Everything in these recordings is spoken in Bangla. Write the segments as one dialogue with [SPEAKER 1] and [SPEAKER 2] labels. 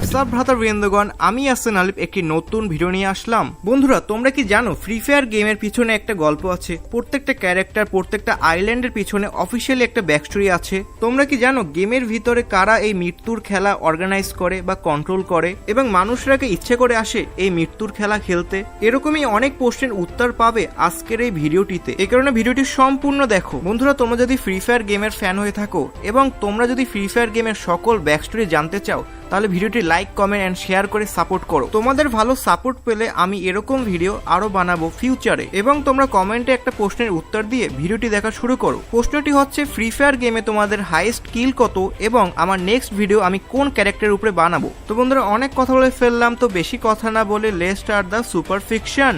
[SPEAKER 1] হোয়াটসঅ্যাপ ভ্রাতার বৃন্দগণ, আমি আসেন আলিফ একটি নতুন ভিডিও নিয়ে আসলাম। বন্ধুরা, তোমরা কি জানো ফ্রি ফায়ার গেমের পিছনে একটা গল্প আছে? প্রত্যেকটা ক্যারেক্টার, প্রত্যেকটা আইল্যান্ডের পিছনে অফিসিয়ালি একটা ব্যাকস্টোরি আছে। তোমরা কি জানো গেমের ভিতরে কারা এই মৃত্যুর খেলা অর্গানাইজ করে বা কন্ট্রোল করে এবং মানুষরাকে ইচ্ছে করে আসে এই মৃত্যুর খেলা খেলতে? এরকমই অনেক প্রশ্নের উত্তর পাবে আজকের এই ভিডিওটিতে। এই কারণে ভিডিওটি সম্পূর্ণ দেখো। বন্ধুরা, তোমরা যদি ফ্রি ফায়ার গেমের ফ্যান হয়ে থাকো এবং তোমরা যদি ফ্রি ফায়ার গেমের সকল ব্যাকস্টোরি জানতে চাও, তাহলে ভিডিওটি লাইক, কমেন্ট এন্ড শেয়ার করে সাপোর্ট করো। তোমাদের ভালো সাপোর্ট পেলে আমি এরকম ভিডিও আরো বানাবো ফিউচারে। এবং তোমরা কমেন্টে একটা প্রশ্নের উত্তর দিয়ে ভিডিওটি দেখা শুরু করো। প্রশ্নটি হচ্ছে, ফ্রি ফায়ার গেমে তোমাদের হাইয়েস্ট কিল কত এবং আমার নেক্সট ভিডিও আমি কোন ক্যারেক্টারের উপরে বানাবো? তো বন্ধুরা, অনেক কথা বলে ফেললাম, তো বেশি কথা না বলে let's start the super fiction.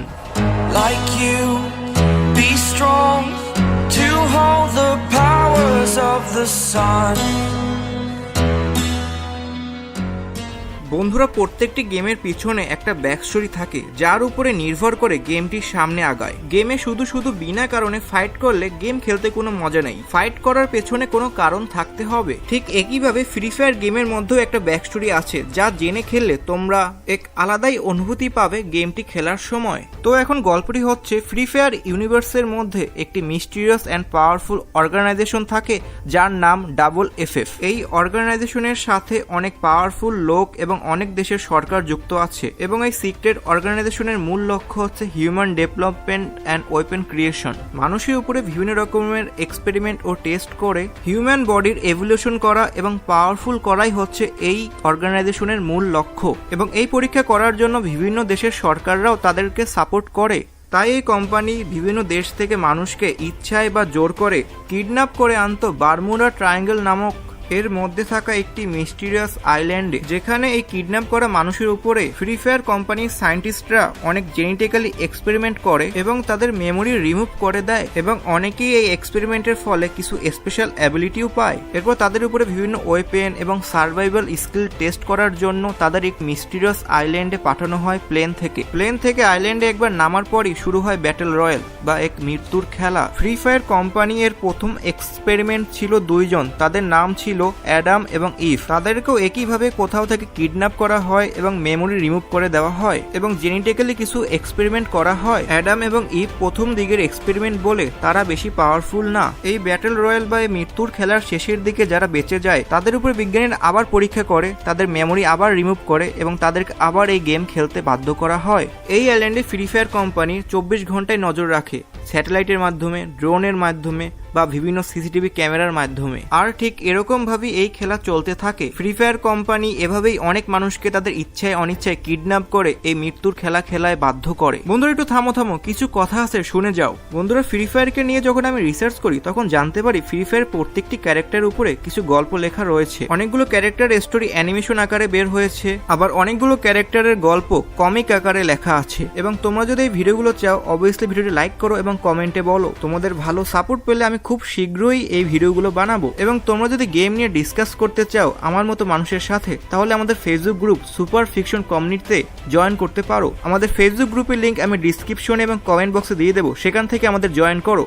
[SPEAKER 2] Like you, be strong to hold the powers of the sun.
[SPEAKER 1] বন্ধুরা, প্রত্যেকটি গেমের পিছনে একটা ব্যাকস্টোরি থাকে যার উপরে নির্ভর করে গেমটি সামনে আগায়। গেমে শুধু শুধু বিনা কারণে ফাইট করলে গেম খেলতে কোনো মজা নেই। ফাইট করার পেছনে কোনো কারণ থাকতে হবে। ঠিক একইভাবে ফ্রি ফায়ার গেমের মধ্যেও একটা ব্যাকস্টোরি আছে যা জেনে খেললে তোমরা এক আলাদাই অনুভূতি পাবে গেমটি খেলার সময়। তো এখন গল্পটি হচ্ছে, ফ্রি ফায়ার ইউনিভার্সের মধ্যে একটি মিস্টিরিয়াস অ্যান্ড পাওয়ারফুল অর্গানাইজেশন থাকে যার নাম FFF। এই অর্গানাইজেশনের সাথে অনেক পাওয়ারফুল লোক এবং অনেক দেশের সরকার যুক্ত আছে এবং এই সিক্রেট অর্গানাইজেশনের মূল লক্ষ্য হচ্ছে human development and weapon creation. মানুষের উপরে বিভিন্ন রকমের এক্সপেরিমেন্ট ও টেস্ট করে হিউম্যান বডির এভলিউশন করা এবং পাওয়ারফুল করাই হচ্ছে এই অর্গানাইজেশনের মূল লক্ষ্য। এবং এই পরীক্ষা করার জন্য বিভিন্ন দেশের সরকাররাও তাদেরকে সাপোর্ট করে। তাই এই কোম্পানি বিভিন্ন দেশ থেকে মানুষকে ইচ্ছায় বা জোর করে কিডন্যাপ করে আনতো বারমুডা ট্রায়াঙ্গেল নামক এর মধ্যে থাকা একটি মিস্টিরিয়াস আইল্যান্ডে, যেখানে এই কিডন্যাপ করা মানুষের উপরে ফ্রি ফায়ার কোম্পানির সায়েন্টিস্টরা অনেক জেনেটিক্যালি এক্সপেরিমেন্ট করে এবং তাদের মেমোরি রিমুভ করে দেয় এবং অনেকেই এই এক্সপেরিমেন্টের ফলে কিছু স্পেশাল অ্যাবিলিটিও পায়। এরপর তাদের উপরে বিভিন্ন ওয়েপেন এবং সার্ভাইভাল স্কিল টেস্ট করার জন্য তাদের এক মিস্টিরিয়াস আইল্যান্ডে পাঠানো হয় প্লেন থেকে আইল্যান্ডে একবার নামার পরই শুরু হয় ব্যাটেল রয়্যাল বা এক মৃত্যুর খেলা। ফ্রি ফায়ার কোম্পানি এর প্রথম এক্সপেরিমেন্ট ছিল দুইজন, তাদের নাম ছিল অ্যাডাম এবং ইভ। তাদেরকেও একইভাবে কোথাও থেকে কিডন্যাপ করা হয় এবং মেমোরি রিমুভ করে দেওয়া হয় এবং জেনেটিক্যালি কিছু এক্সপেরিমেন্ট করা হয়। অ্যাডাম এবং ইভ প্রথম দিকের এক্সপেরিমেন্ট বলে তারা বেশি পাওয়ারফুল না। এই ব্যাটেল রয়্যাল বা এই মৃত্যুর খেলার শেষের দিকে যারা বেঁচে যায় তাদের উপর বিজ্ঞানীরা আবার পরীক্ষা করে, তাদের মেমোরি আবার রিমুভ করে এবং তাদেরকে আবার এই গেম খেলতে বাধ্য করা হয়। এই আইল্যান্ডে ফ্রি ফায়ার কোম্পানি 24 ঘন্টায় নজর রাখে, স্যাটেলাইটের মাধ্যমে, ড্রোনের মাধ্যমে বা বিভিন্ন সিসিটিভি ক্যামেরার মাধ্যমে। আর ঠিক এরকম ভাবেই এই খেলা চলতে থাকে। ফ্রি ফায়ার কোম্পানি এভাবেই অনেক মানুষকে তাদের ইচ্ছায় অনিচ্ছায় কিডন্যাপ করে এই মৃত্যুর খেলা খেলায় বাধ্য করে। বন্ধুরা, একটু থামো, কিছু কথা আছে, শুনে যাও। বন্ধুরা, ফ্রি ফায়ারকে নিয়ে যখন আমি রিসার্চ করি তখন জানতে পারি ফ্রি ফায়ার প্রত্যেকটি ক্যারেক্টার উপরে কিছু গল্প লেখা রয়েছে। অনেকগুলো ক্যারেক্টার স্টোরি অ্যানিমেশন আকারে বের হয়েছে, আবার অনেকগুলো ক্যারেক্টারের গল্প কমিক আকারে লেখা আছে। এবং তোমরা যদি এই ভিডিওগুলো চাও, অবভিয়াসলি ভিডিওটি লাইক করো এবং কমেন্টে বলো। তোমাদের ভালো সাপোর্ট পেলে আমি খুব শীঘ্রই এই ভিডিওগুলো বানাবো। এবং তোমরা যদি গেম নিয়ে ডিসকাস করতে চাও আমার মতো মানুষের সাথে, তাহলে আমাদের ফেসবুক গ্রুপ সুপার ফিকশন কমিউনিটিতে জয়েন করতে পারো। আমাদের ফেসবুক গ্রুপের লিংক আমি ডিসক্রিপশনে এবং কমেন্ট বক্সে দিয়ে দেবো, সেখান থেকে আমাদের জয়েন করো।